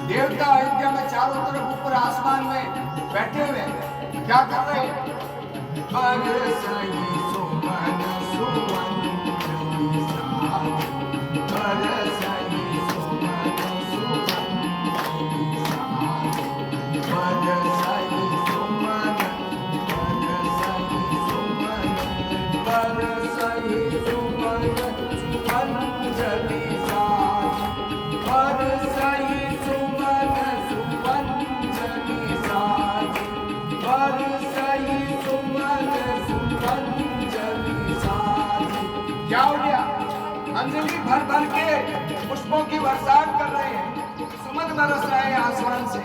देवता अयोध्या में चारों तरफ ऊपर आसमान में बैठे हुए हैं, क्या कर रहे हैं? बरसई सुमन सुवंजनी साज, बरसई सुमन सुवंजनी साज, बरसई सुमन, बरसई सुमन, बरसई सुमन सुवंजनी साज, बरसई सुमन सुवंजनी साज, बरसई सुमन सुवंजनी साज। क्या हो गया? अंजलि भर भर के पुष्पों की बरसात कर रहे हैं, सुमन बरस रहे हैं आसमान से।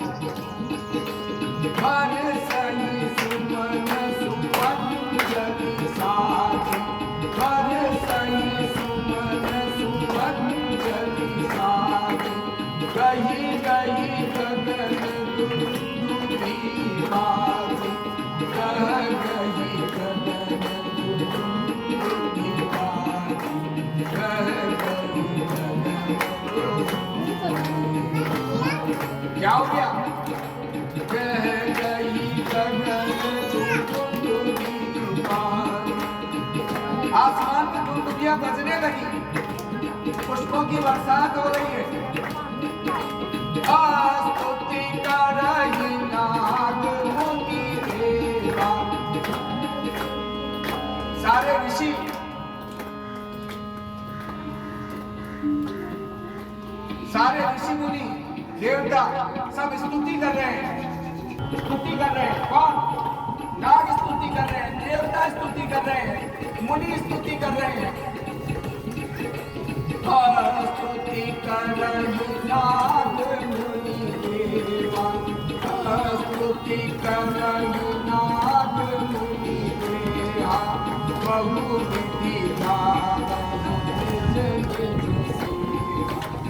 बरसई सुमन सुवंजनी साज, बरसई सुमन सुवंजनी साज, कहीं कहीं गगन दुंदुभी बाज, कहीं कहीं गगन दुंदुभी बाज, कहीं कहीं गगन दुंदुभी। क्या हो गया? कहीं कहीं गगन दुंदुभी बाज। आसमान में दुंदुभियां बजने लगी, पुष्पों की बरसात हो रही है। स्तुति करहि नाग मुनि देवा। सारे ऋषि मुनि देवता सब स्तुति कर रहे हैं, स्तुति कर रहे हैं। कौन? नाग स्तुति कर रहे हैं, देवता स्तुति कर रहे हैं, मुनि स्तुति कर रहे हैं। स्तुति करहि नाग मुनि देवा, स्तुति करहि नाग मुनि देवा, बहुविधि गावहु निज निज सेवा,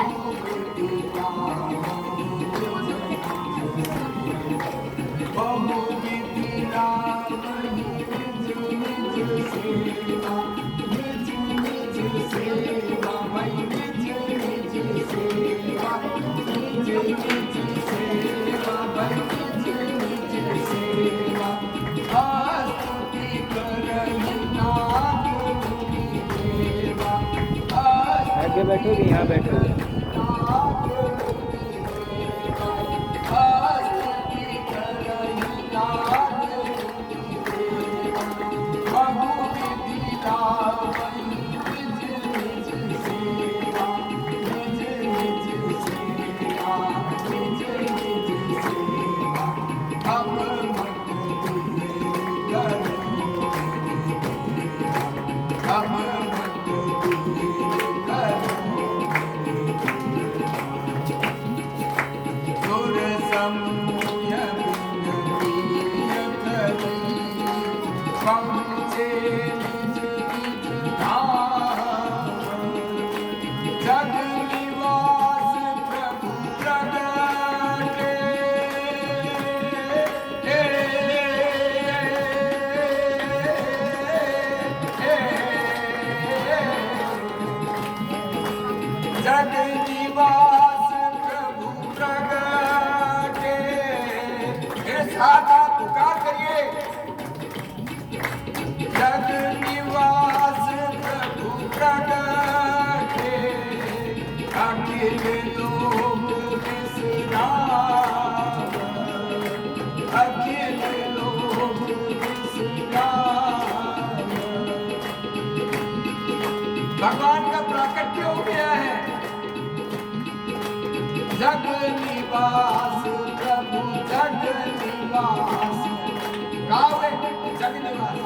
बहुविधि गावहु निज निज सेवा, बहुविधि गावहु निज निज सेवा, निज निज सेवा, निज निज सेवा, निज निज सेवा, निज निज सेवा। स्तुति करहि नाग मुनि देवा, आगे बैठोगे, यहाँ बैठोगे। नाग मुनि देवा, स्तुति करहि नाग मुनि देवा, बहुविधि गावहु निज निज सेवा, निज निज सेवा, निज निज सेवा। अब मत दिए करो, अब मत दिए करो, सुर समूह बिनती करी, पहुँचे निज निज धाम, जग निवास प्रभु प्रगटे, जग निवास प्रभु प्रगटे। साथ आप पुकार करिए। जग निवास प्रभु प्रगटे, अखिल लोक विश्राम, अखिल लोक विश्राम। भगवान का प्राकट्य हो गया है। जग निवास प्रभु जग निवास, गावे जग निवास।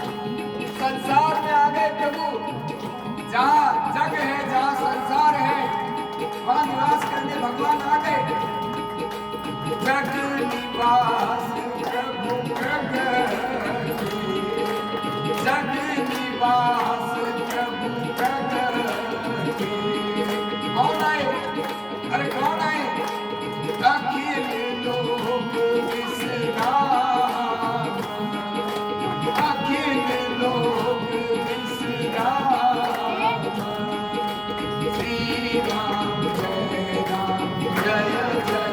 संसार में आ गए प्रभु, जहाँ जग है जहाँ संसार है वहाँ निवास करने भगवान आ गए। जग निवास प्रभु प्रगटे, जग निवास प्रभु प्रगटे। कौन आए? अरे कौन आए? अखिल लोक विश्राम, अखिल लोक विश्राम। श्री राम जय जय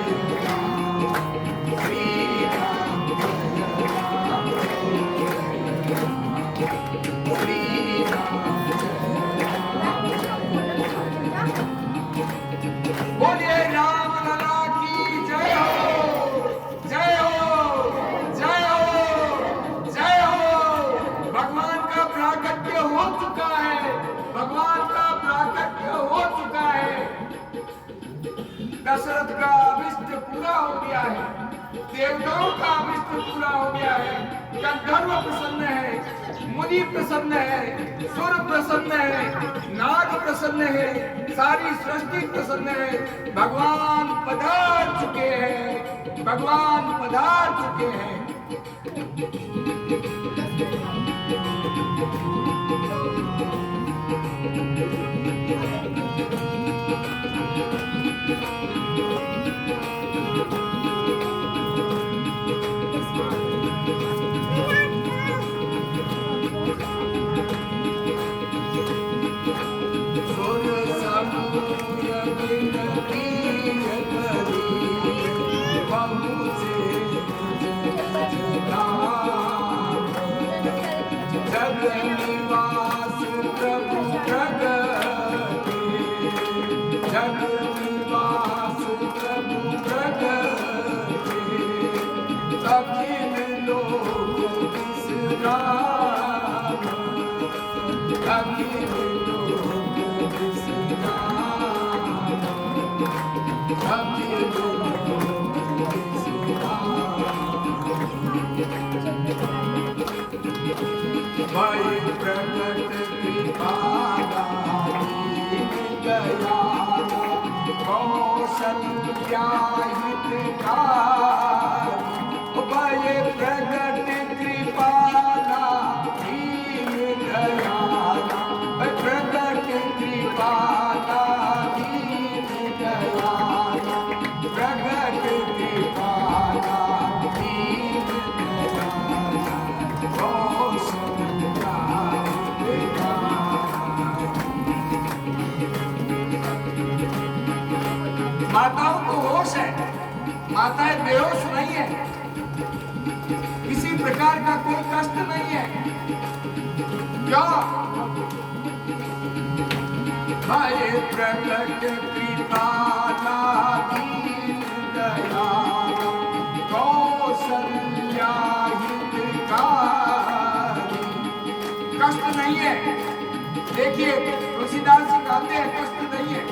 दशरथ का अभिष्ट पूरा हो गया है, देवताओं का अभिष्ट पूरा हो गया है, गंधर्व प्रसन्न है, मुनि प्रसन्न है, सुर प्रसन्न है, नाग प्रसन्न है, सारी सृष्टि प्रसन्न है। भगवान पधार चुके हैं, भगवान पधार चुके हैं। भाई प्रगट कृपाला गया कौशल्या हितकारी, भाई प्रगट कृपाला गया, प्रगट कृपाला गया, प्रगट कृपाला माताओं को होश है, माताएं बेहोश नहीं है, किसी प्रकार का कोई कष्ट नहीं है। क्यों? भाई प्रकट कृपाला दीन दयाला कौशल्या हितकारी, कष्ट नहीं है। देखिए तुलसीदास जी कहते हैं कष्ट नहीं है।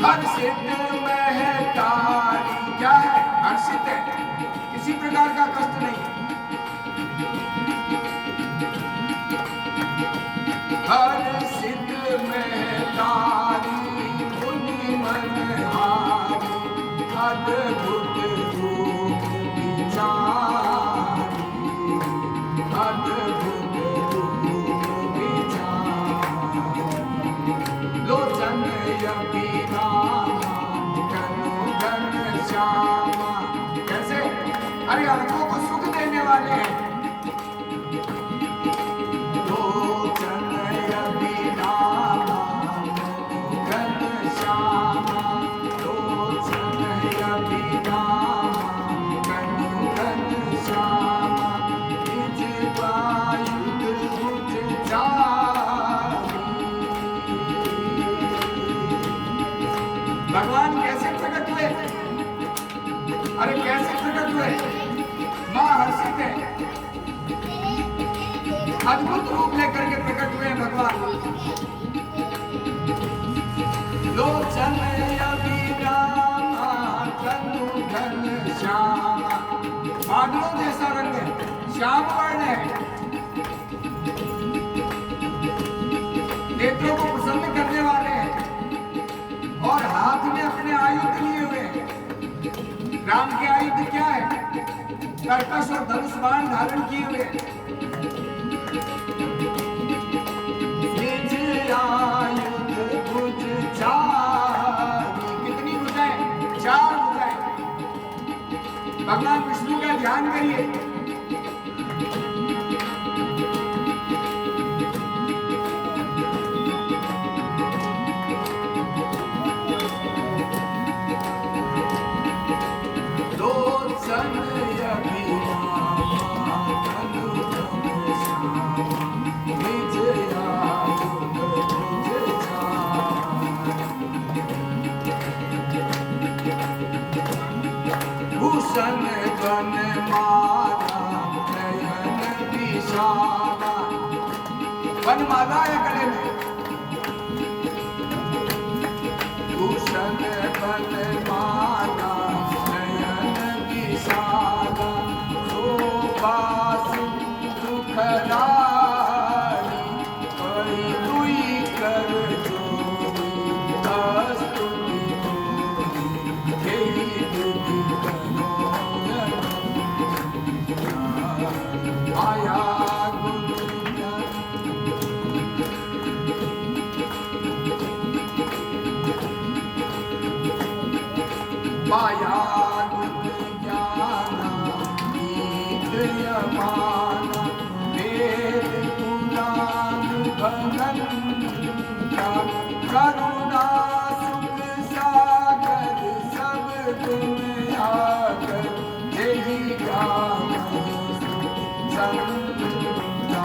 हर्षित महतारी, क्या है? हर्षित है, किसी प्रकार का कष्ट नहीं है। हर्षित महतारी मुनि मनहारी, अद्भुत रूप विचारी, अद्भुत रूप विचारी, लोचन कैसे? अरे आंखों को सुख देने वाले हैं। लोचन अभिरामा घनश्यामा, लोचन अभिरामा घनश्यामा, निज वायुध उठ जारी। भगवान कैसे प्रकट हुए? अरे कैसे प्रकट हुए? मां हर्षित है, अद्भुत रूप लेकर के प्रकट हुए भगवान। लोचन अभिरामा तनु घनश्यामा, बादलों जैसा रंग है, श्याम वर्ण है, नेत्रों को प्रसन्न करने वाले हैं, और हाथ में अपने आयुध लिए हुए हैं। राम के आयुध क्या है? कर्कश और धनुष बाण धारण किए हुए। निज आयुध भुज चारी, कितनी भुजाएं? 4 भुजाएं। भगवान विष्णु का ध्यान करिए। भूषण गण माला नयन विशाला, वनमाला है गले में। माया ज्ञाना यमाना वेद पुराण भगंता करुणा सुख सागर सब तुम आकर यही गाम संता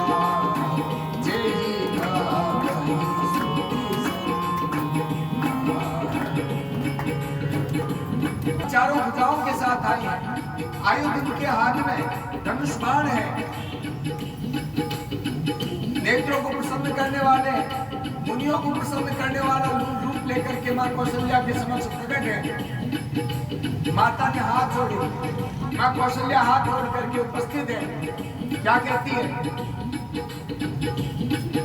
यही गाम चारों भुजाओं के साथ आई है। आयुध उनके हाथ में धनुष बाण है। नेत्रों को प्रसन्न करने वाले, मुनियों को प्रसन्न करने वाला रूप लेकर के मां कौशल्या के समक्ष प्रकट है। माता ने हाथ जोड़े, मां कौशल्या हाथ जोड़ करके उपस्थित है। क्या कहती है?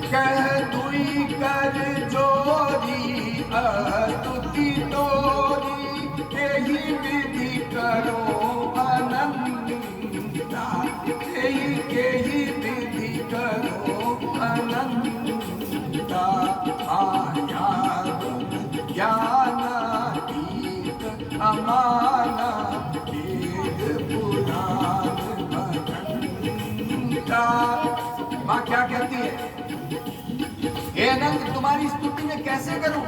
कह तुई कर जोरी स्तुति तोरी यही विधि करो अनंता यही विधि करो अनंता आया ज्ञानातीत अमाना वेद पुराण भगंता। माँ क्या कहती है? हे अनंत, तुम्हारी स्तुति में कैसे करूं?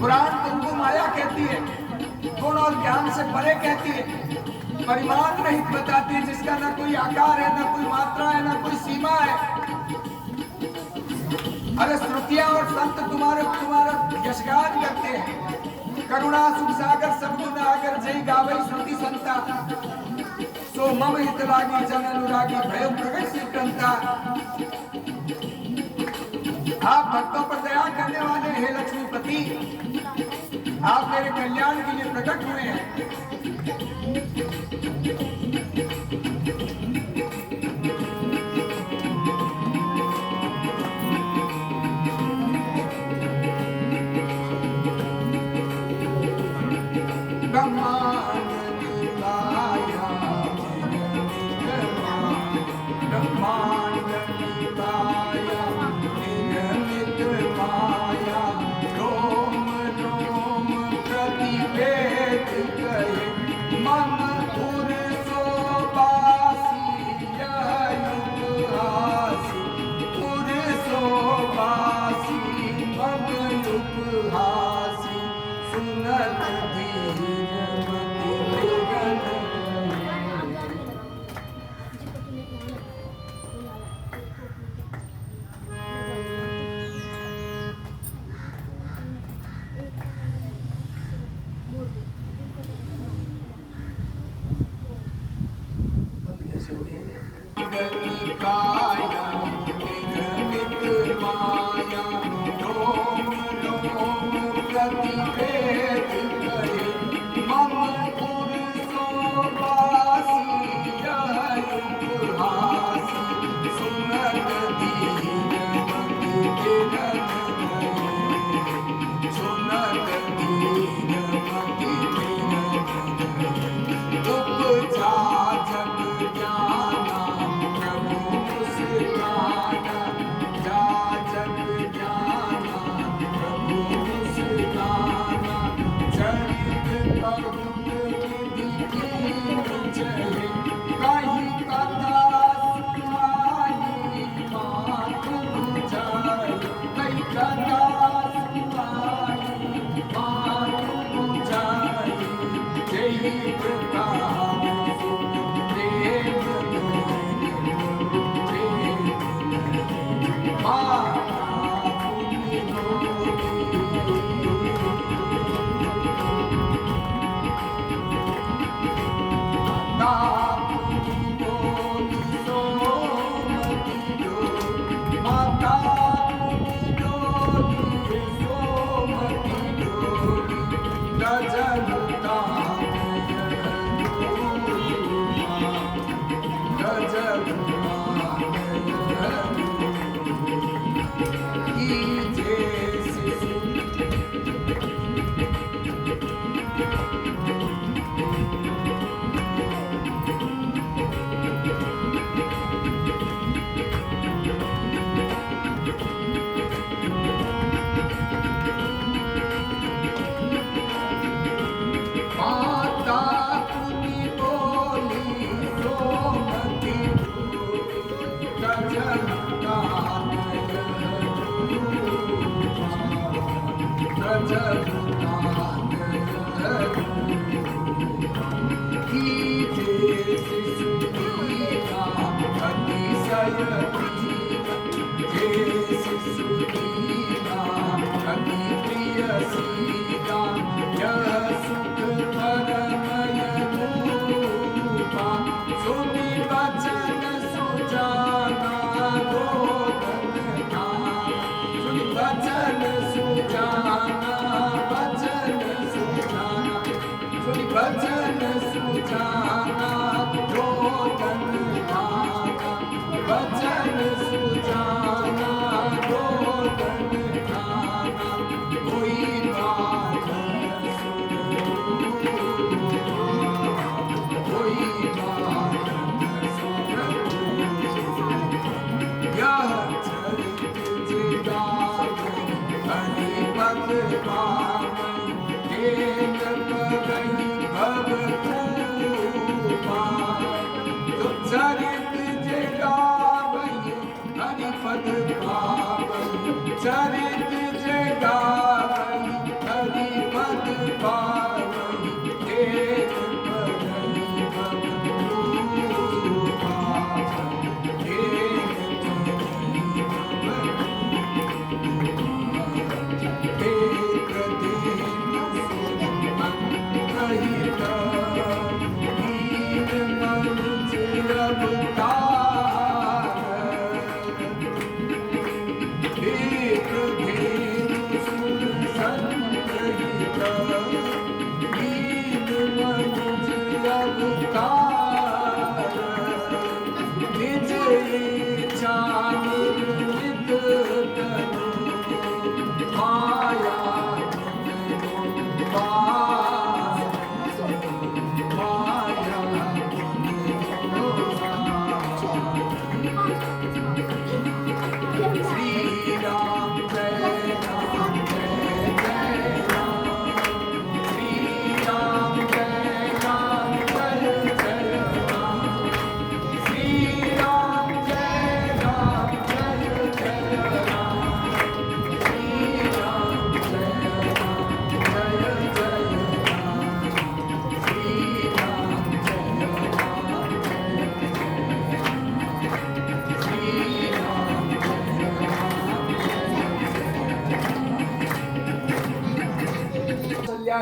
पुराण तुमको माया कहती है, गुण और ज्ञान से परे कहती है, परिमाण रहित बताती है, जिसका ना कोई आकार है, ना कोई मात्रा है, ना कोई सीमा है। अरे श्रुतियां और संत तुम्हारा यशगान करते हैं। करुणा सुख सागर सब गुण आगर जय गावई श्रुति संता सो मम हित लागी जन अनुरागी भय प्रगट से कंता। आप भक्तों पर दया करने वाले हे लक्ष्मीपति, आप मेरे कल्याण के लिए प्रकट हुए हैं।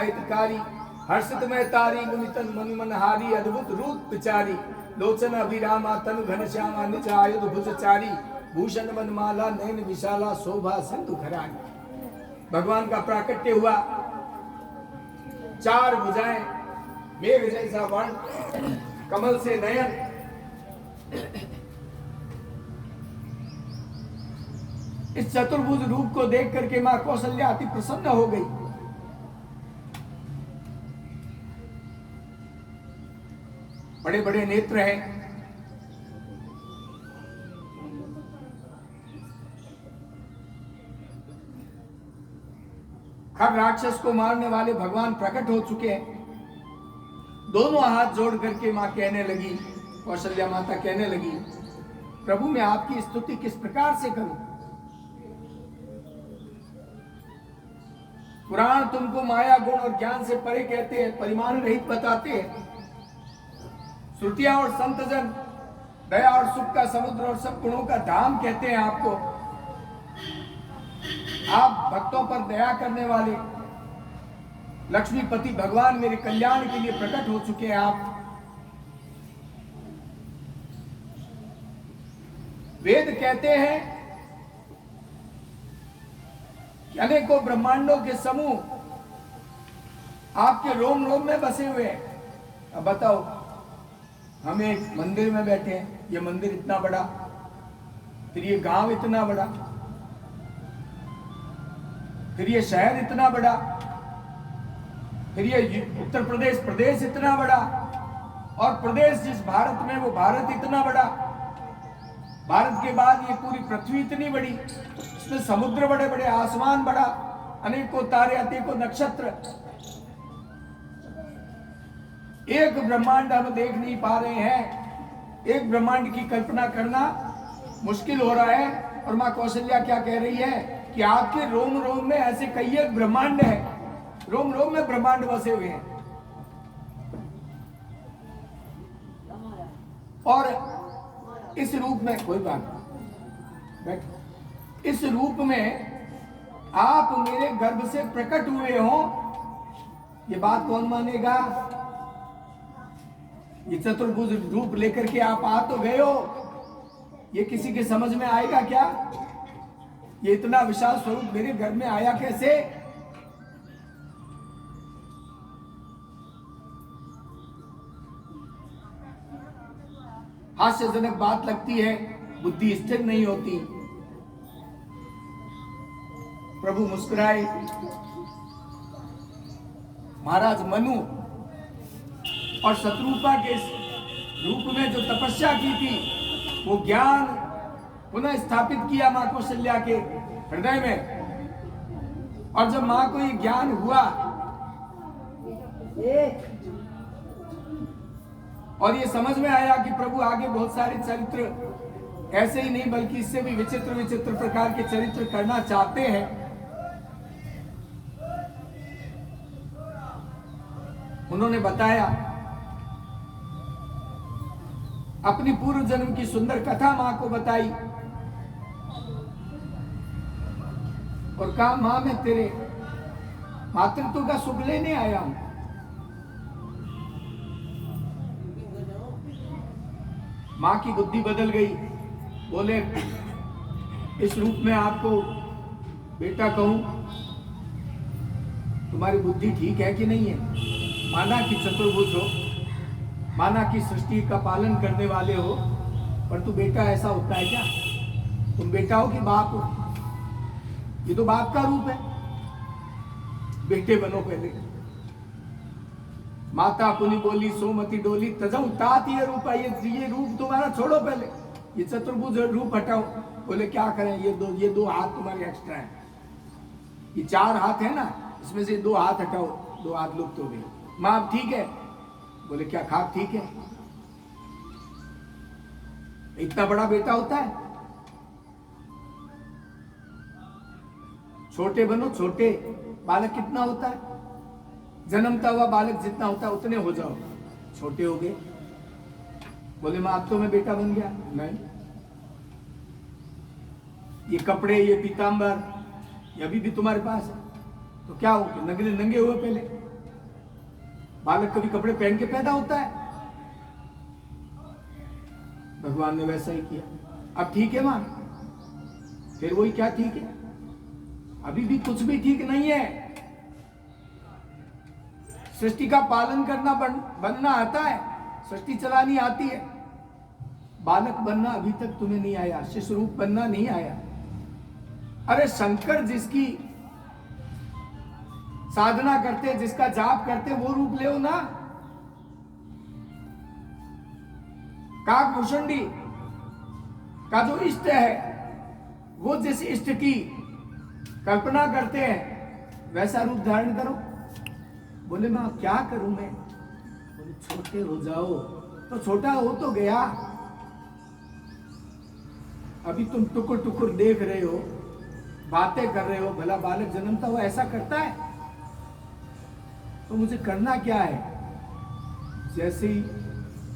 हितकारी हर्षित में तारी मुनितन मनु मनहारी अद्भुत रूप विचारी लोचन अभिरामा तनु घनश्यामा निज आयुध भुजचारी भूषण वनमाला नयन विशाला शोभा सिंधु खरानी। भगवान का प्राकट्य हुआ, चार भुजाएं, मेघ जैसा वर्ण, कमल से नयन, इस चतुर्भुज रूप को देख करके मां कौशल्या अति प्रसन्न हो गई। बड़े बड़े नेत्र हैं, खर राक्षस को मारने वाले भगवान प्रकट हो चुके हैं। दोनों हाथ जोड़ करके मां कहने लगी, कौशल्या माता कहने लगी, प्रभु मैं आपकी स्तुति किस प्रकार से करूं? पुराण तुमको माया गुण और ज्ञान से परे कहते हैं, परिमाण रहित बताते हैं। श्रुतियां और संतजन दया और सुख का समुद्र और सब गुणों का धाम कहते हैं आपको। आप भक्तों पर दया करने वाले लक्ष्मीपति भगवान मेरे कल्याण के लिए प्रकट हो चुके हैं। आप वेद कहते हैं कि अनेकों ब्रह्मांडों के समूह आपके रोम रोम में बसे हुए हैं। अब बताओ, हम एक मंदिर में बैठे हैं, ये मंदिर इतना बड़ा, फिर ये गांव इतना बड़ा, फिर ये शहर इतना बड़ा, फिर ये उत्तर प्रदेश इतना बड़ा, और प्रदेश जिस भारत में वो भारत इतना बड़ा, भारत के बाद ये पूरी पृथ्वी इतनी बड़ी, इसमें समुद्र बड़े बड़े, आसमान बड़ा, अनेकों तारे, अनेकों नक्षत्र, एक ब्रह्मांड हम देख नहीं पा रहे हैं। एक ब्रह्मांड की कल्पना करना मुश्किल हो रहा है। और मां कौशल्या क्या कह रही है कि आपके रोम रोम में ऐसे कई एक ब्रह्मांड है, रोम रोम में ब्रह्मांड बसे हुए हैं। और इस रूप में, कोई बात नहीं, बैठ, इस रूप में आप मेरे गर्भ से प्रकट हुए हो, ये बात कौन मानेगा? ये चतुर्भुज रूप लेकर के आप आ तो गए हो, ये किसी के समझ में आएगा क्या? ये इतना विशाल स्वरूप मेरे घर में आया कैसे? हास्यजनक बात लगती है, बुद्धि स्थिर नहीं होती। प्रभु मुस्कुराए। महाराज मनु और शत्रुपा के रूप में जो तपस्या की थी, वो ज्ञान पुनः स्थापित किया मां कौशल्या के हृदय में। और जब मां को ये ज्ञान हुआ और ये समझ में आया कि प्रभु आगे बहुत सारे चरित्र, ऐसे ही नहीं बल्कि इससे भी विचित्र विचित्र प्रकार के चरित्र करना चाहते हैं, उन्होंने बताया अपनी पूर्व जन्म की सुंदर कथा मां को बताई और कहा, मां मैं तेरे मातृत्व का सुख लेने आया हूं। मां की बुद्धि बदल गई। बोले, इस रूप में आपको बेटा कहूं, तुम्हारी बुद्धि ठीक है कि नहीं है? माना कि चतुर्भुज हो, माना कि सृष्टि का पालन करने वाले हो, परंतु बेटा ऐसा होता है क्या? तुम बेटा हो कि बाप हो? ये तो बाप का रूप है। बेटे बनो पहले। माता पुनि बोली सोमति डोली तजऊ तात ये रूप है। ये रूप तुम्हारा छोड़ो पहले, ये चतुर्भुज रूप हटाओ। बोले क्या करें, ये दो हाथ तुम्हारे एक्स्ट्रा है। ये 4 हाथ है ना, इसमें से 2 हाथ हटाओ, 2 हाथ लुप्त हो गए। मां अब ठीक है? बोले क्या खाक ठीक है? इतना बड़ा बेटा होता है? छोटे बनो, छोटे। बालक कितना होता है? जन्मता हुआ बालक जितना होता है उतने हो जाओ। छोटे हो गए। बोले मां अब तो मैं बेटा बन गया। नहीं, ये कपड़े, ये पीतांबर, ये अभी भी तुम्हारे पास है। तो क्या हो, नंगे हुए पहले? बालक कभी कपड़े पहन के पैदा होता है? भगवान ने वैसा ही किया। अब ठीक है मां? फिर वही क्या ठीक है? अभी भी कुछ भी ठीक नहीं है। सृष्टि का पालन करना बनना आता है, सृष्टि चलानी आती है। बालक बनना अभी तक तुम्हें नहीं आया, शिशु रूप बनना नहीं आया। अरे शंकर जिसकी साधना करते, जिसका जाप करते, वो रूप ले ना। काकभूषणी का जो इष्ट है, वो जिस इष्ट की कल्पना करते हैं, वैसा रूप धारण करो। बोले मां क्या करूं मैं? बोले छोटे हो जाओ। तो छोटा हो तो गया, अभी तुम टुकुर टुकुर देख रहे हो, बातें कर रहे हो। भला बालक जन्मता हुआ ऐसा करता है? तो मुझे करना क्या है? जैसे ही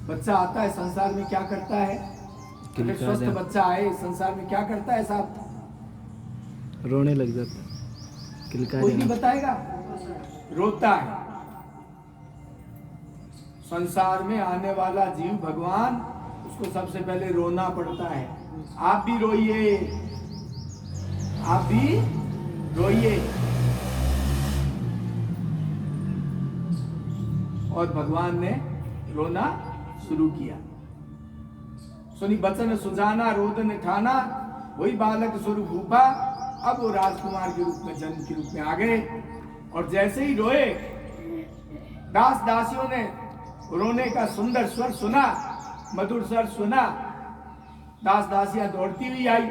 बच्चा आता है संसार में क्या करता है? अगर स्वस्थ बच्चा आए संसार में क्या करता है साहब? रोने लग जाता है। कोई नहीं बताएगा, रोता है। संसार में आने वाला जीव भगवान, उसको सबसे पहले रोना पड़ता है। आप भी रोइए, आप भी रोइए। और भगवान ने रोना शुरू किया। सुनी बचन सुजाना रोदन ठाना, वही बालक स्वरूप भूपा। अब वो राजकुमार के रूप में, जन्म के रूप में आ गए। और जैसे ही रोए, दास दासियों ने रोने का सुंदर स्वर सुना, मधुर स्वर सुना। दास दासियां दौड़ती हुई आई,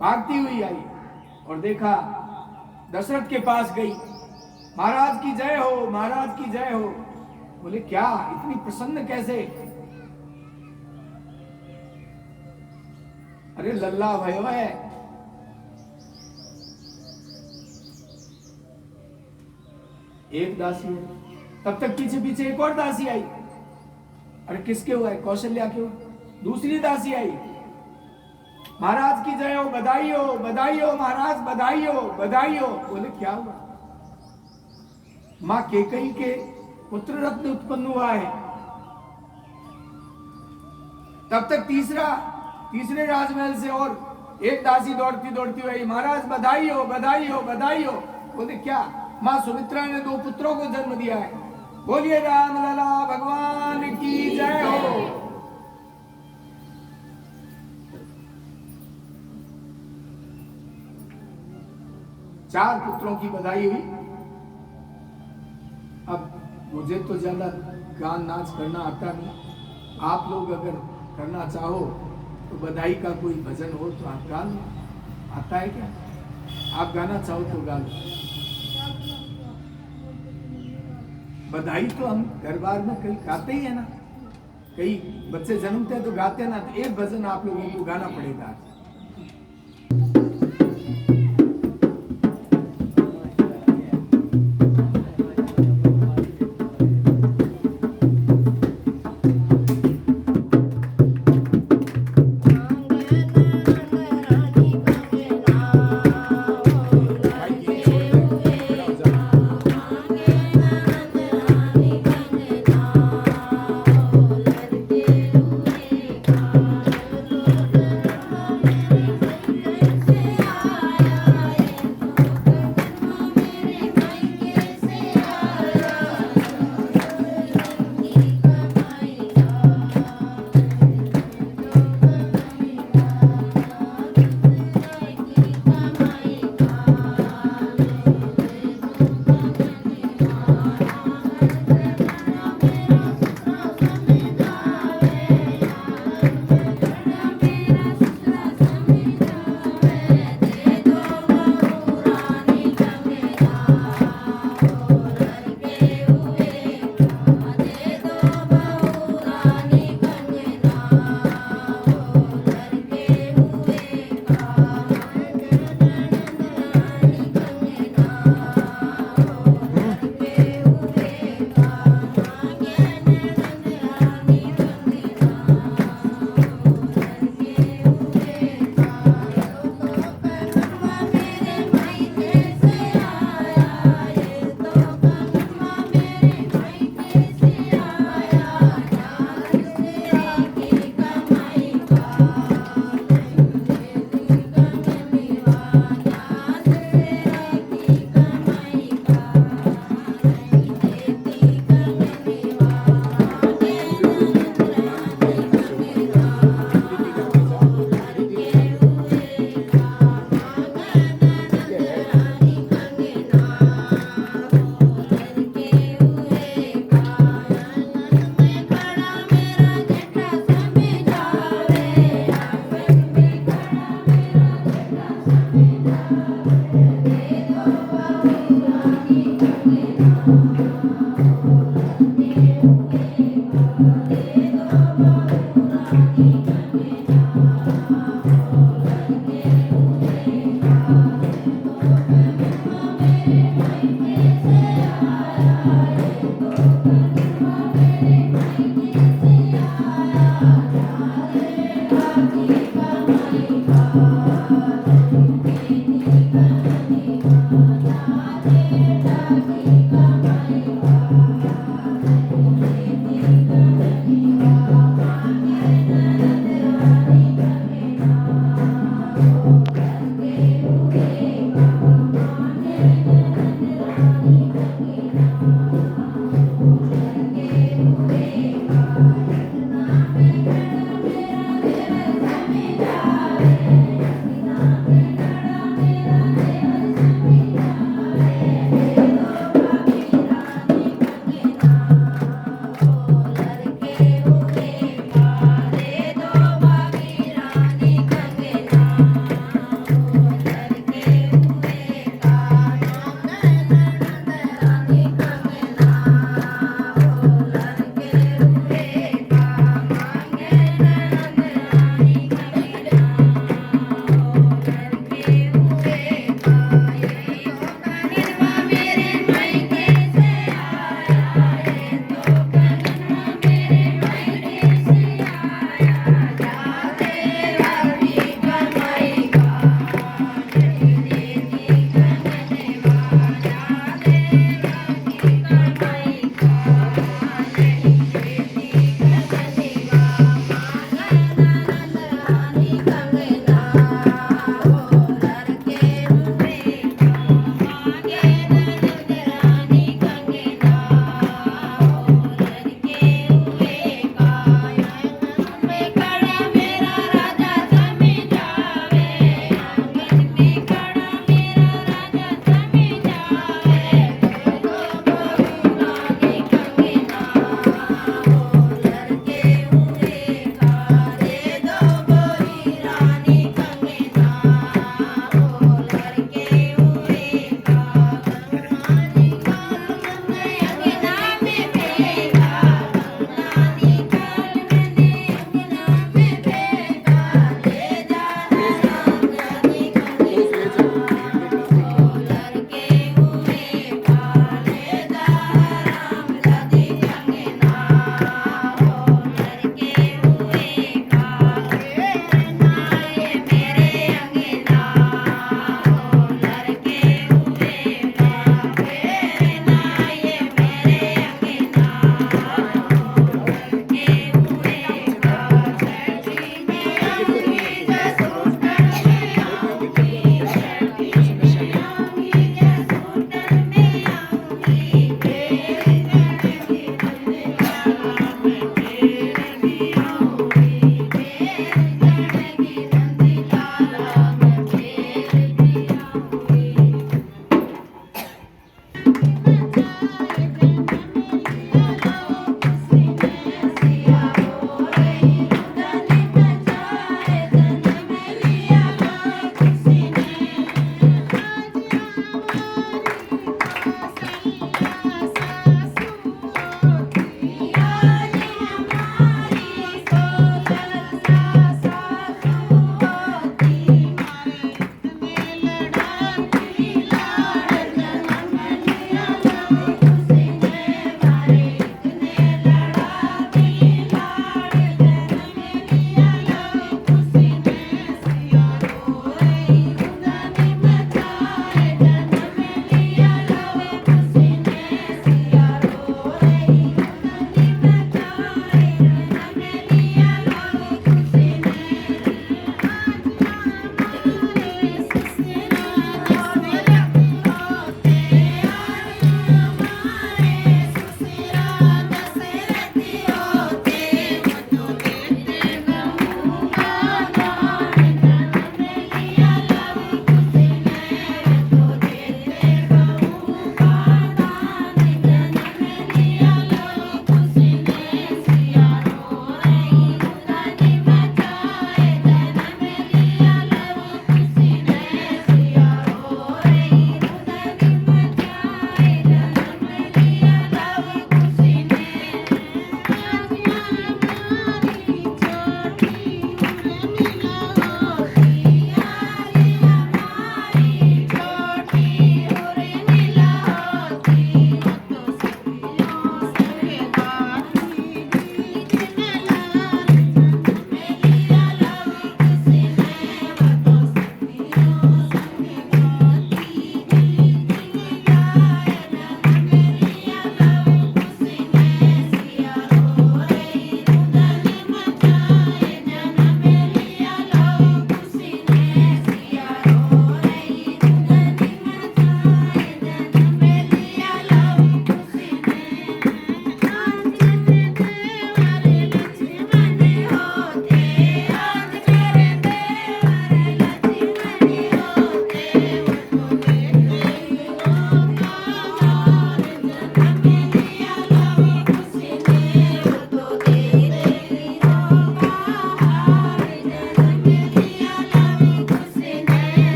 भागती हुई आई और देखा, दशरथ के पास गई। महाराज की जय हो, महाराज की जय हो। बोले क्या, इतनी प्रसन्न कैसे? अरे लल्ला भयो है। एक दासी है, तब तक पीछे पीछे एक और दासी आई। अरे किसके हुआ है? कौशल्या के हुआ। दूसरी दासी आई, महाराज की जय हो, बधाई हो, बधाई हो महाराज, बधाई हो, बधाई हो। बोले क्या हुआ? मां केकई के पुत्र रत्न उत्पन्न हुआ है। तब तक तीसरे राजमहल से और एक दासी दौड़ती दौड़ती आई, महाराज बधाई हो, बधाई हो, बधाई हो। बोले क्या? मां सुमित्रा ने 2 पुत्रों को जन्म दिया है। बोलिए राम लला भगवान की जय हो। चार पुत्रों की बधाई हुई। अब मुझे तो ज्यादा गान नाच करना आता नहीं, आप लोग अगर करना चाहो तो बधाई का कोई भजन हो तो आप गा लो। आता है क्या? आप गाना चाहो तो गा लो। बधाई तो हम घर बार में कहीं गाते ही है ना, कई बच्चे जन्मते हैं तो गाते ना। तो एक भजन आप लोगों को गाना पड़ेगा।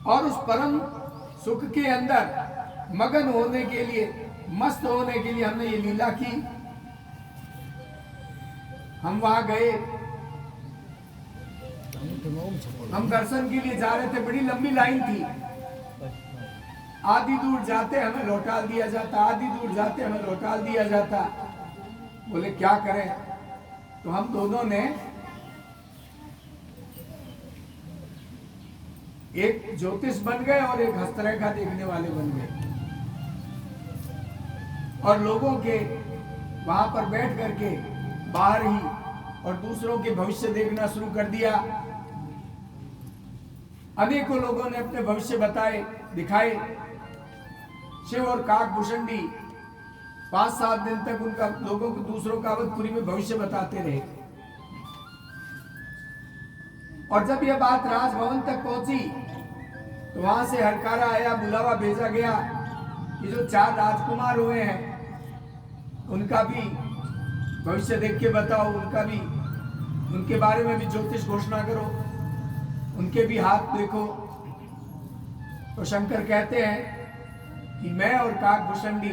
और उस परम सुख के अंदर मगन होने के लिए, मस्त होने के लिए हमने ये लीला की। हम वहां गए, हम दर्शन के लिए जा रहे थे, बड़ी लंबी लाइन थी। आधी दूर जाते हमें लौटा दिया जाता, आधी दूर जाते हमें लौटा दिया जाता। बोले क्या करें? तो हम दोनों ने एक ज्योतिष बन गए और एक हस्तरेखा देखने वाले बन गए, और लोगों के वहां पर बैठ करके बाहर ही और दूसरों के भविष्य देखना शुरू कर दिया। अनेकों लोगों ने अपने भविष्य बताए, दिखाए। शिव और काक भुषंडी 5-7 दिन तक उनका लोगों को, दूसरों का अवधपुरी में भविष्य बताते रहे। और जब यह बात राजभवन तक पहुंची तो वहां से हरकारा आया, बुलावा भेजा गया कि जो 4 राजकुमार हुए हैं उनका भी भविष्य देख के बताओ, उनका भी, उनके बारे में भी ज्योतिष घोषणा करो, उनके भी हाथ देखो। तो शंकर कहते हैं कि मैं और काकभूषणी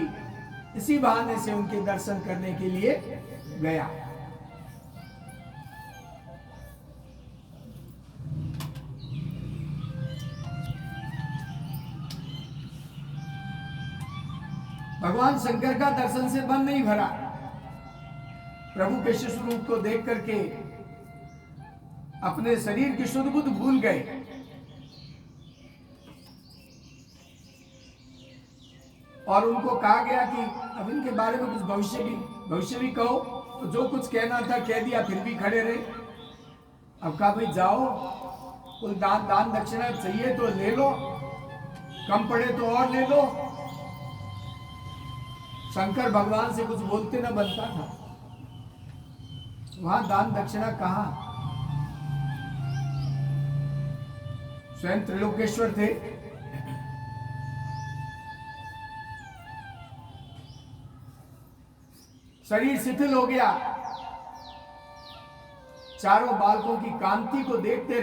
इसी बहाने से उनके दर्शन करने के लिए गया। भगवान शंकर का दर्शन से मन नहीं भरा। प्रभु के शिशु रूप को देख करके अपने शरीर की शुद्ध बुद्ध भूल गए। और उनको कहा गया कि अब इनके बारे में कुछ भविष्य भी कहो। तो जो कुछ कहना था कह दिया, फिर भी खड़े रहे। अब कहा भाई जाओ, कोई दान दक्षिणा चाहिए तो ले लो, कम पड़े तो और ले लो। शंकर भगवान से कुछ बोलते ना बनता था, वहां दान दक्षिणा कहां। स्वयं त्रिलोकेश्वर थे। शरीर शिथिल हो गया। चारों बालकों की कांति को देखते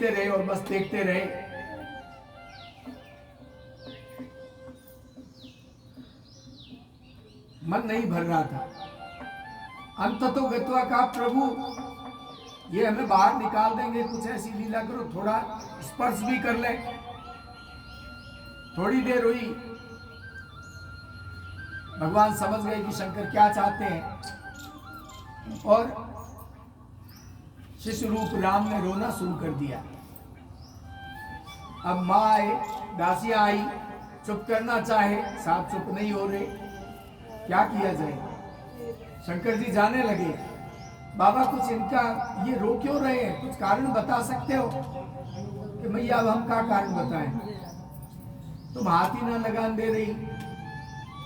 रहे और बस देखते रहे। मन नहीं भर रहा था। अंततो गत्वा का प्रभु ये हमें बाहर निकाल देंगे, कुछ ऐसी लीला करो, थोड़ा स्पर्श भी कर ले। थोड़ी देर हुई, भगवान समझ गए कि शंकर क्या चाहते हैं और शिशु रूप राम ने रोना शुरू कर दिया। अब माँ आए, दासियां आई, चुप करना चाहे, साथ चुप नहीं हो रहे। क्या किया जाए? शंकर जी जाने लगे, बाबा कुछ इनका ये रो क्यों रहे हैं, कुछ कारण बता सकते हो? कि मैया अब हम क्या कारण बताएं, तुम हाथ ही ना लगान दे रही,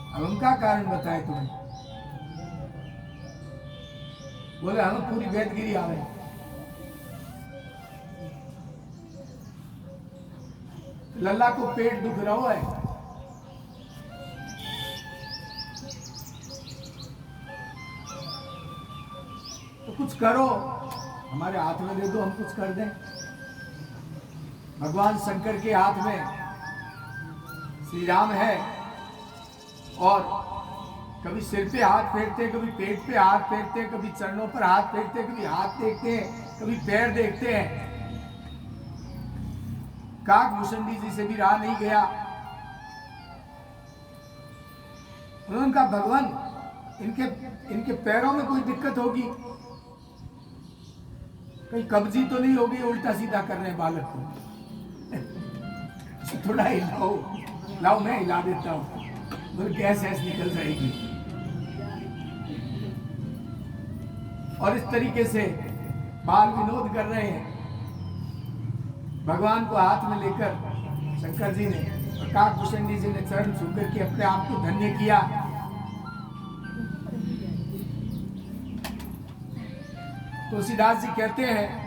अब हम क्या कारण बताएं तुम्हें? बोले हम पूरी वेदगिरी आ रहे। लल्ला को पेट दुख रहा है, तो कुछ करो, हमारे हाथ में दे दो, हम कुछ कर दें। भगवान शंकर के हाथ में श्री राम है और कभी सिर पे हाथ फेरते, कभी पेट पे हाथ फेरते, कभी चरणों पर हाथ फेरते, कभी हाथ देखते हैं, कभी पैर देखते हैं। काकभूषणी जी से भी रहा नहीं गया। उन्होंने कहा भगवान इनके पैरों में कोई दिक्कत होगी, कहीं कब्जी तो नहीं होगी, उल्टा सीधा कर रहे हैं बालक को। थोड़ा हिलाओ, लाओ मैं हिला देता हूं, बोले गैस ऐस निकल जाएगी। और इस तरीके से बाल विनोद कर रहे हैं। भगवान को हाथ में लेकर शंकर जी ने और काकभूषणी जी ने चरण छू करके अपने आप को धन्य किया। तुलसीदास जी कहते हैं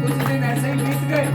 कुछ दिन ऐसे ही बीत गए।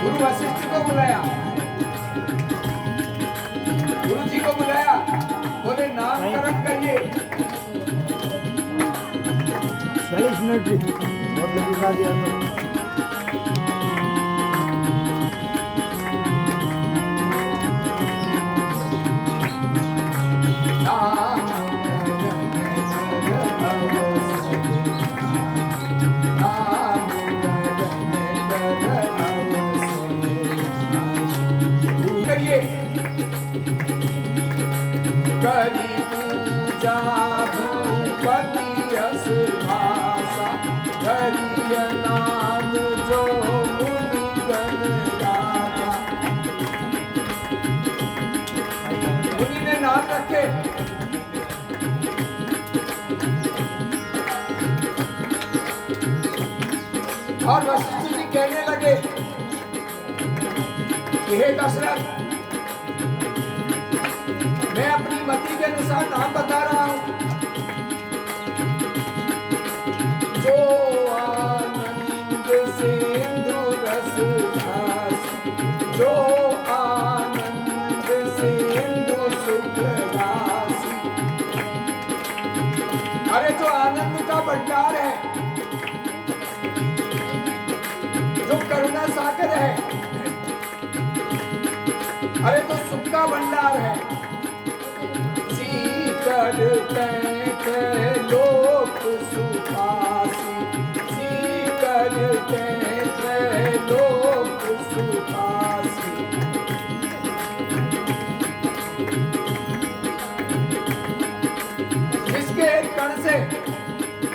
गुरु वशिष्ठ को बुलाया, गुरु जी को बुलाया, बोले नामकरण करिए। 40 मिनट बहुत लंबी बात है। और वशिष्ठ जी कहने लगे कि हे दशरथ, मैं अपनी मति के अनुसार नाम बता रहा हूं। जो आनंद सिंधु रस राशि, जो आनंद सिंधु सुख राशि। अरे जो आनंद का भंडार है, जो करुणा सागर है, अरे तो सुख का भंडार है। सीकर तैक लोक सुखासी, सीकर तैक लोक सुखासी। जिसके एक कण से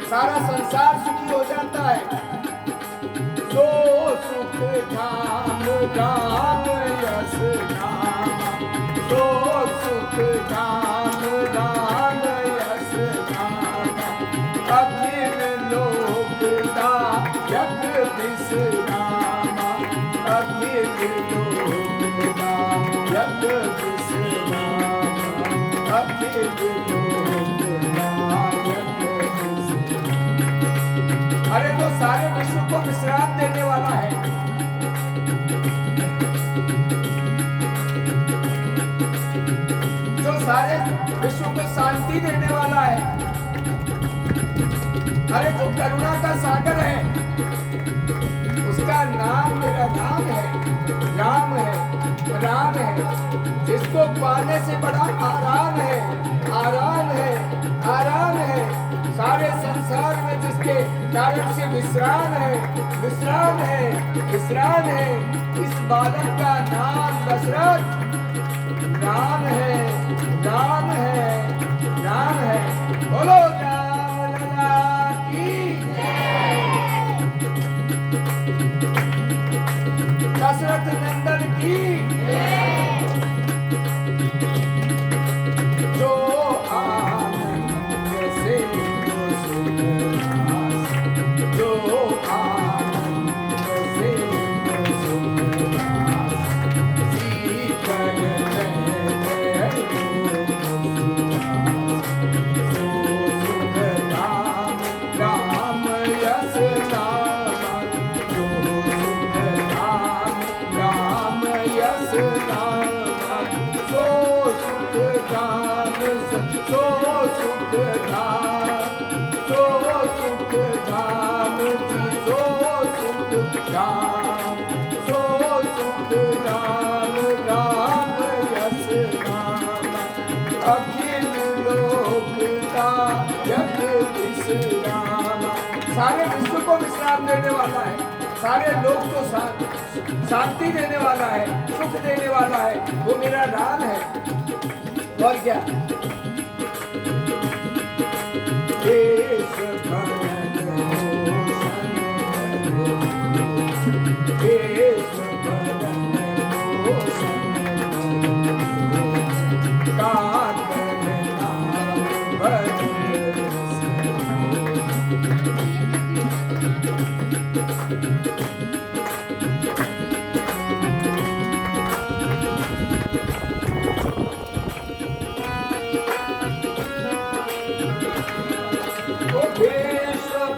सारा संसार सुखी हो जाता है, सो सुख धाम धाम यश धाम, सो सुख धाम धाम यश धाम। अखिल लोक दायक विश्राम, अखिल लोक दायक विश्राम, अखिल लोक दायक विश्राम। अरे तो सारे विश्व को विश्राम देने वाला है। जो सारे विश्व को शांति देने वाला है। अरे जो करुणा का सागर है, उसका नाम मेरा नाम है, राम है, राम है। जिसको पाने से बड़ा आराम है, आराम है, आराम है। सारे संसार में जिसके कारण से विश्राम है, विश्राम है, विश्राम है। इस बालक का नाम दशरथ राम है, राम है, राम है। बोलो राम लला की जय, दशरथ नंदन की जय। जो आनंद से जो आनंद से सारे विश्व को विश्राम देने वाला है, सारे लोक को शांति देने वाला है, सुख देने वाला है। वो मेरा राम है। और क्या? देश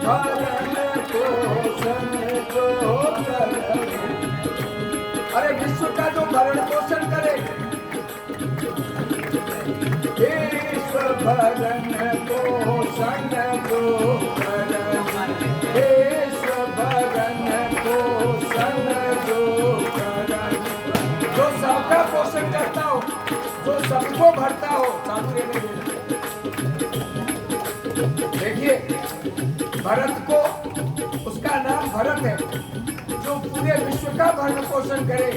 भरण अरे विश्व का जो भरण पोषण करे, विश्व भरण पोषण जो करे, विश्व भरण पोषण जो करे, जो सबका पोषण करता हो, जो सबको भरता हो। देखिए भरत को, उसका नाम भरत है, जो पूरे विश्व का भरण पोषण करे।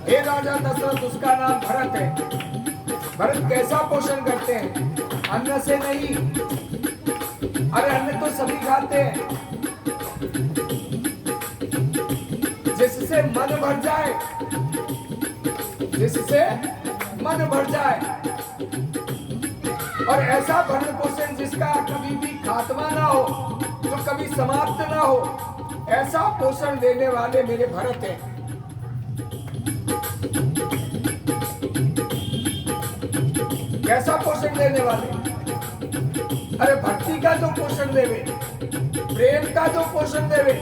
हे राजा दशरथ, उसका नाम भरत है। भरत कैसा पोषण करते हैं? अन्न से नहीं। अरे अन्न तो सभी खाते हैं, जिससे मन भर जाए, जिससे मन भर जाए। और ऐसा भरण पोषण जिसका कभी भी खात्मा ना हो, जो कभी समाप्त ना हो, ऐसा पोषण देने वाले मेरे भरत हैं। कैसा पोषण देने वाले? अरे भक्ति का जो पोषण देवे, प्रेम का जो पोषण देवे,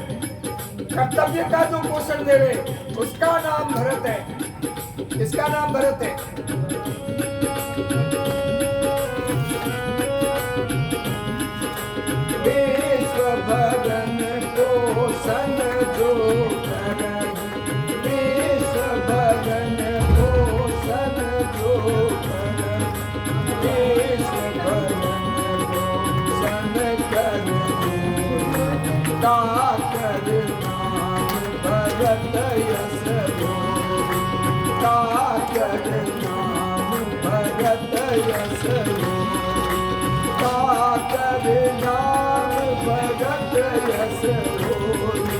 कर्तव्य का जो पोषण देवे, उसका नाम भरत है। इसका नाम भरत है। विश्व भवन पोषण जो करन, विश्व भवन पोषण जो करन, विश्व भवन पोषण कर ताकर नाम भरत यश रोहि, ताकर नाम भरत यश रोहि, ताकर नाम भरत यश रोहि,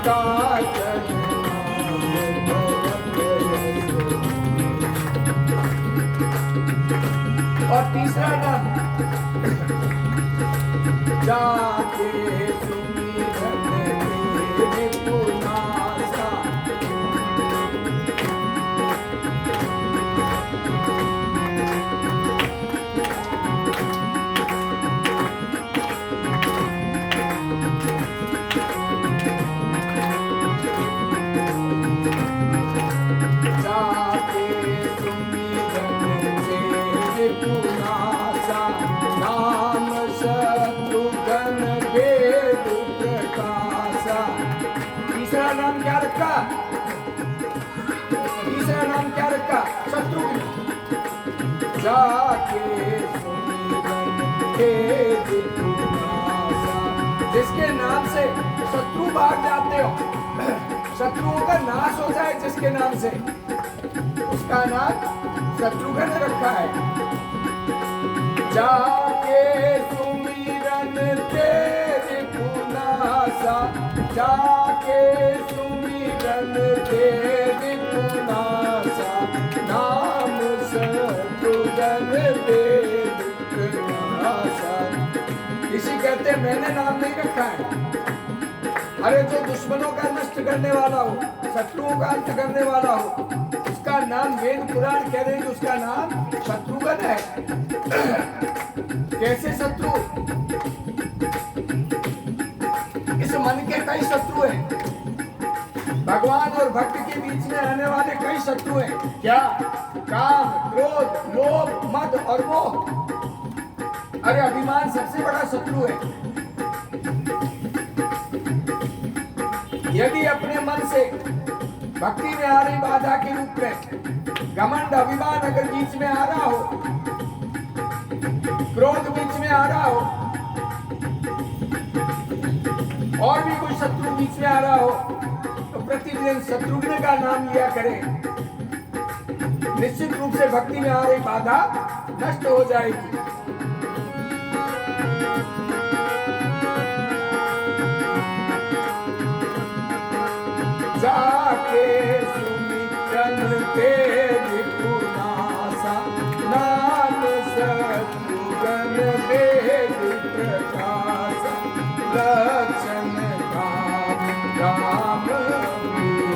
ताकर नाम भरत यश रोहि। और तीसरा नाम जाके सुमिरन तेरे पुनासा, जाके सुमिरन तेरे पुनासा, नाम शत्रुघ्न वेद प्रकाशा। तीसरा नाम क्या रखा? तीसरा नाम क्या रखा? शत्रुघ्न। जाके सुमिरन वेद प्रकाशा, जिसके नाम से शत्रु भाग जाते हो, शत्रुओं का नाश हो जाए जिसके नाम से, उसका नाम शत्रुघ्न रखा है। जाके सुमिरन तेरे पुनासा, जाके सुमिरन तेरे पुनासा, नाम शत्रुघ्न वेद प्रकाशा। किसी कहते मैंने नाम नहीं रखा है। अरे जो दुश्मनों का नष्ट करने वाला हो, शत्रुओं का अंत करने वाला हो, उसका नाम वेद पुराण कह रहे हैं कि उसका नाम शत्रुघ्न है। कैसे शत्रु? इस मन के कई शत्रु हैं। भगवान और भक्त के बीच में रहने वाले कई शत्रु हैं। क्या? काम, क्रोध, लोभ, मद और मोह। अरे अभिमान सबसे बड़ा शत्रु है। यदि अपने मन से भक्ति में आ रही बाधा के रूप में घमंड, अभिमान अगर बीच में आ रहा हो, क्रोध बीच में आ रहा हो, और भी कोई शत्रु बीच में आ रहा हो, तो प्रतिदिन शत्रुघ्न का नाम लिया करें। निश्चित रूप से भक्ति में आ रही बाधा नष्ट हो जाएगी। जाके सुमिरन तेरे पुनासा, नाम शत्रुघ्न वेद प्रकाशा, लक्षण काम राम प्रिय,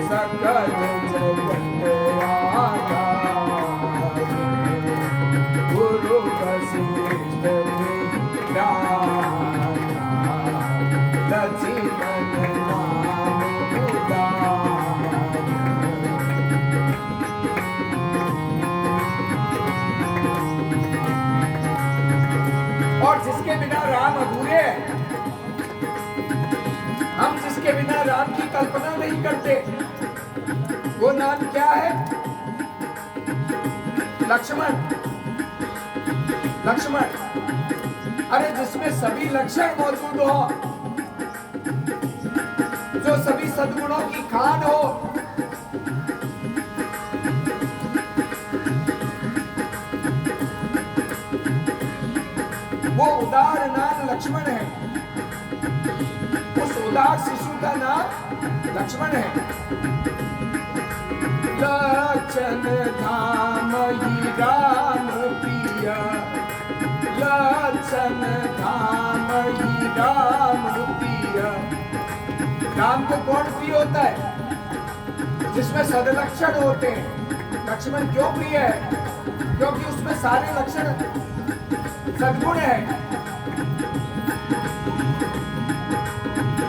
सकल जगत आधार, गुरु वशिष्ठ लक्ष्मण नाम उदार। और जिसके बिना राम अधूरे हैं, हम जिसके बिना राम की कल्पना नहीं करते, वो नाम क्या है? लक्ष्मण। लक्ष्मण। अरे जिसमें सभी लक्षण मौजूद हो, जो सभी सद्गुणों की खान हो, वो उदार नाम लक्ष्मण है। उस उदार शिशु का नाम लक्ष्मण है। लक्षण धाम ही राम प्रिय, लक्षण धाम ही राम प्रिय, राम को कौन प्रिय होता है? जिसमें सदलक्षण होते हैं। लक्ष्मण क्यों प्रिय है? क्योंकि उसमें सारे लक्षण सद्गुण है।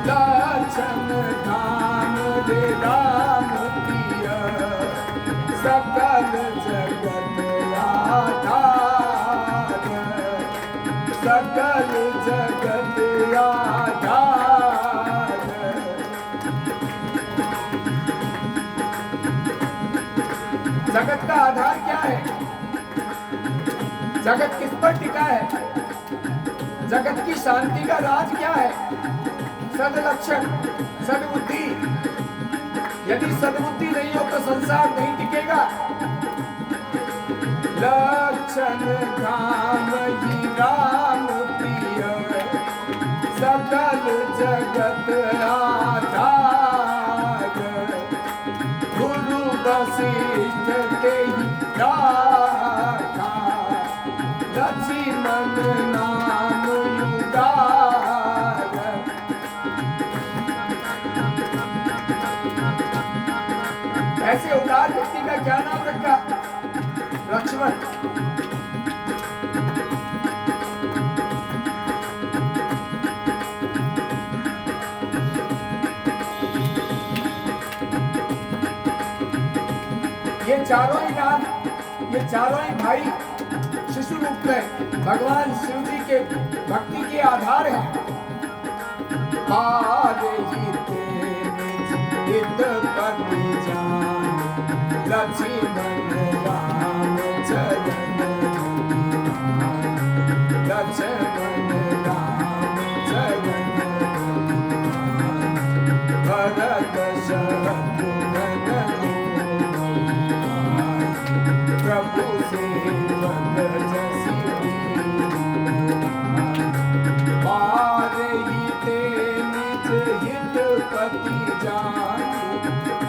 लक्षण धाम रे राम प्रिय, सकल जगत आधार, सकल जगत आधार। जगत का आधार क्या है? जगत किस पर टिका है? जगत की शांति का राज क्या है? सदलक्षण, सद्बुद्धि। यदि सद्बुद्धि नहीं हो तो संसार नहीं टिकेगा। लक्षण धाम ही राम प्रिय, सकल जगत आधार, गुरु वशिष्ठ तेहि राखा, लक्ष्मण नाम उदार। ऐसे उदार व्यक्ति का क्या नाम रखा? लक्ष्मण। ये चारों ही नाम, ये चारों ही भाई शिशु रूप में भगवान शिव जी के भक्ति के आधार हैं। लक्ष्मण राम चरण, लक्ष्मण राम चरण, भरत शत्रुघ्न प्रभु सेवक जसि पारही ते निज हित पति जानी,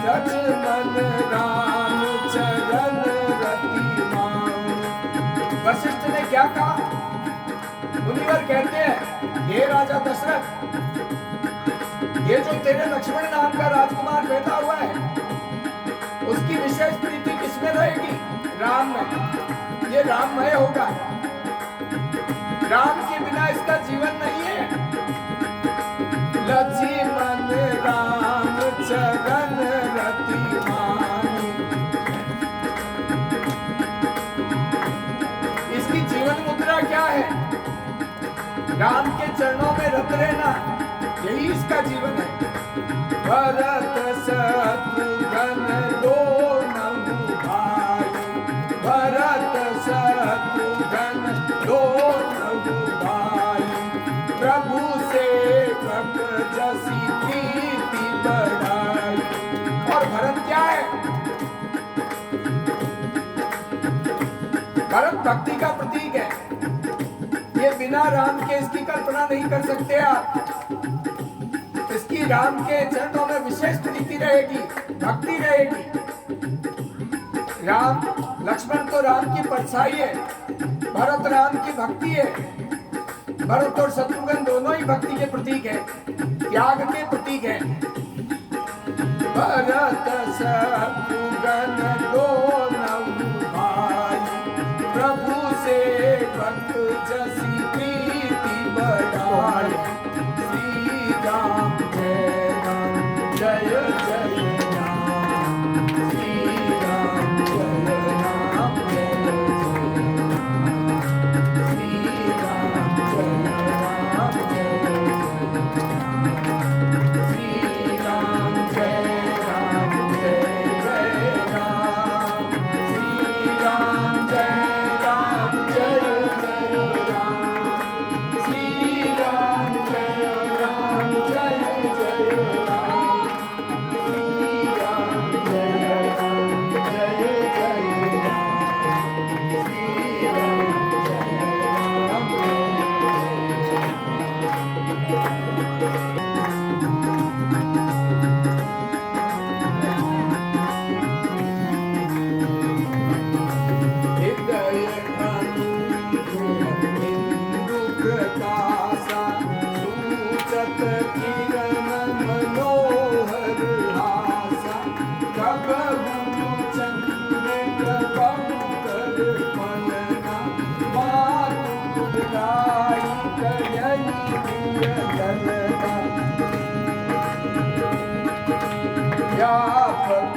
लक्ष्मण राम चरण रति मान। वशिष्ठ ने क्या कहा? मुनिवर कहते हैं, हे राजा दशरथ, ये जो तेरे लक्ष्मण नाम का राजकुमार पैदा हुआ है, उसकी विशेष प्रीति किसमें रहेगी? राम में। ये राममय होगा। राम के बिना इसका जीवन नहीं है। लक्ष्मण राम चरण रति मानी। इसकी जीवन मुद्रा क्या है? राम के चरणों में रत रहना, यही इसका जीवन है। भरत शत्रुघ्न दोनों भाई, भरत शत्रुघ्न दोनों भाई, प्रभु सेवक जसि प्रीति बढ़ाई। और भरत क्या है? भरत भक्ति का प्रतीक है। ये बिना राम के इसकी कल्पना नहीं कर सकते आप। इसकी राम के चरणों में विशेष प्रीति रहेगी, भक्ति रहेगी। राम, लक्ष्मण तो राम की परछाई है, भरत राम की भक्ति है। भरत और शत्रुघ्न दोनों ही भक्ति के प्रतीक है, त्याग के प्रतीक है। भरत शत्रुघ्न दोनों भाई, प्रभु सेवक जसि प्रीति बढ़ाई। श्री राम जय जय राम, श्री राम जय राम जय जय राम, श्री राम जय राम जय जय राम, श्री राम जय राम जय जय पर